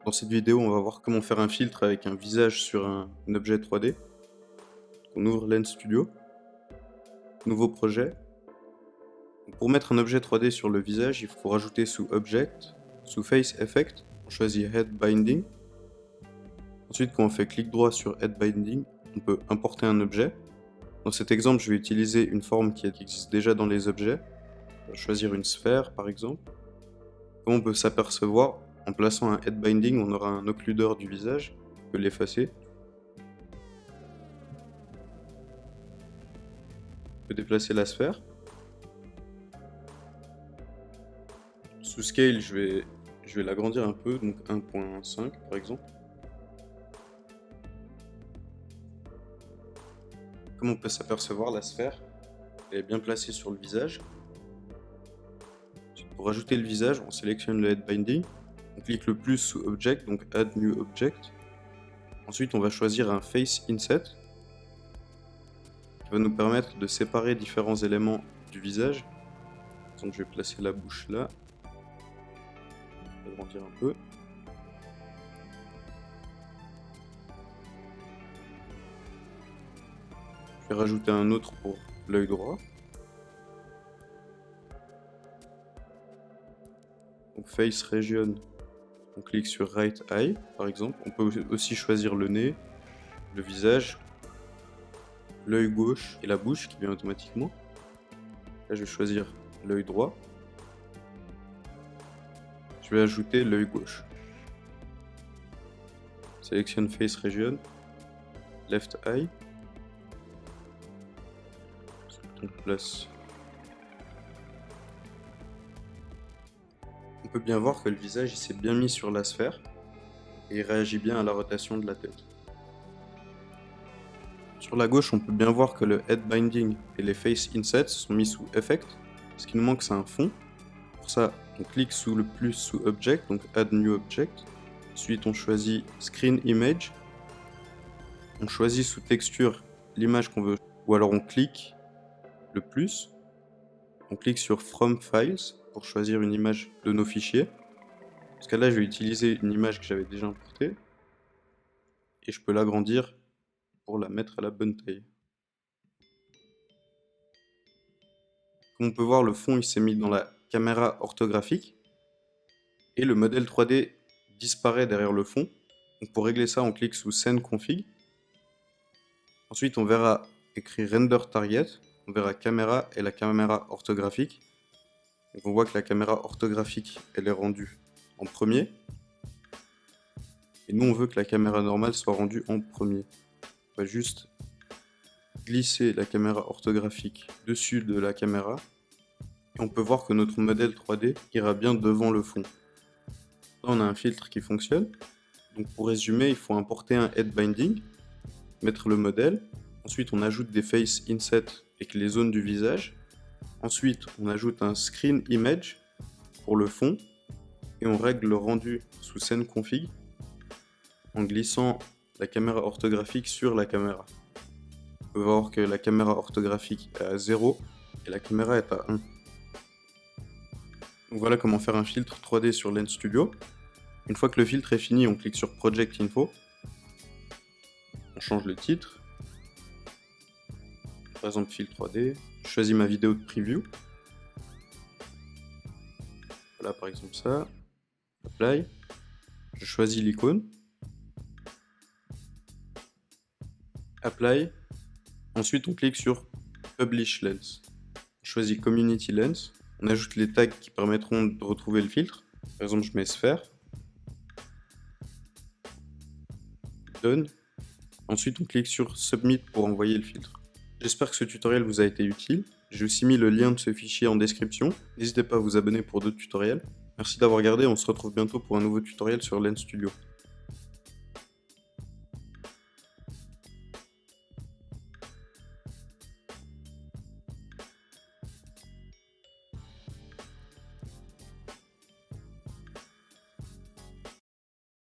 Dans cette vidéo, on va voir comment faire un filtre avec un visage sur un objet 3D. On ouvre Lens Studio, nouveau projet. Pour mettre un objet 3D sur le visage, il faut rajouter sous Object, sous Face Effect, on choisit Head Binding. Ensuite, quand on fait clic droit sur Head Binding, on peut importer un objet. Dans cet exemple, je vais utiliser une forme qui existe déjà dans les objets. On va choisir une sphère, par exemple. Comme on peut s'apercevoir, en plaçant un Head Binding, on aura un occludeur du visage. On peut l'effacer. On peut déplacer la sphère. Sous Scale, je vais l'agrandir un peu, donc 1.5 par exemple. Comme on peut s'apercevoir, la sphère elle est bien placée sur le visage. Pour ajouter le visage, on sélectionne le Head Binding. On clique le plus sous Object, donc Add New Object. Ensuite, on va choisir un Face Inset qui va nous permettre de séparer différents éléments du visage. Donc, je vais placer la bouche là. Agrandir un peu. Je vais rajouter un autre pour l'œil droit. Donc Face Region, on clique sur Right Eye par exemple. On peut aussi choisir le nez, le visage, l'œil gauche et la bouche qui vient automatiquement. Là je vais choisir l'œil droit. Je vais ajouter l'œil gauche. Sélectionne Face Region, Left Eye. On place. On peut bien voir que le visage il s'est bien mis sur la sphère et il réagit bien à la rotation de la tête. Sur la gauche, on peut bien voir que le Head Binding et les Face Insets sont mis sous Effect. Ce qui nous manque, c'est un fond. Pour ça, on clique sous le plus sous Object, donc Add New Object. Ensuite, on choisit Screen Image. On choisit sous Texture l'image qu'on veut. Ou alors on clique le plus. On clique sur From Files pour choisir une image de nos fichiers. Parce que là, je vais utiliser une image que j'avais déjà importée. Et je peux l'agrandir pour la mettre à la bonne taille. Comme on peut voir, le fond il s'est mis dans la caméra orthographique et le modèle 3D disparaît derrière le fond. Donc pour régler ça, on clique sous Scene Config. Ensuite, on verra écrit Render Target, on verra caméra et la caméra orthographique. Donc on voit que la caméra orthographique elle est rendue en premier. Et nous on veut que la caméra normale soit rendue en premier. On va juste glisser la caméra orthographique dessus de la caméra et on peut voir que notre modèle 3D ira bien devant le fond. Là on a un filtre qui fonctionne. Donc pour résumer, il faut importer un Head Binding, mettre le modèle, ensuite on ajoute des Face Insets avec les zones du visage, ensuite on ajoute un Screen Image pour le fond et on règle le rendu sous Scene Config en glissant la caméra orthographique sur la caméra. On peut voir que la caméra orthographique est à 0 et la caméra est à 1. Donc voilà comment faire un filtre 3D sur Lens Studio. Une fois que le filtre est fini, on clique sur Project Info. On change le titre. Par exemple, filtre 3D. Je choisis ma vidéo de preview. Voilà, par exemple ça. Apply. Je choisis l'icône. Apply. Ensuite, on clique sur Publish Lens. On choisit Community Lens. On ajoute les tags qui permettront de retrouver le filtre. Par exemple, je mets sphère. Done. Ensuite, on clique sur Submit pour envoyer le filtre. J'espère que ce tutoriel vous a été utile. J'ai aussi mis le lien de ce fichier en description. N'hésitez pas à vous abonner pour d'autres tutoriels. Merci d'avoir regardé, on se retrouve bientôt pour un nouveau tutoriel sur Lens Studio.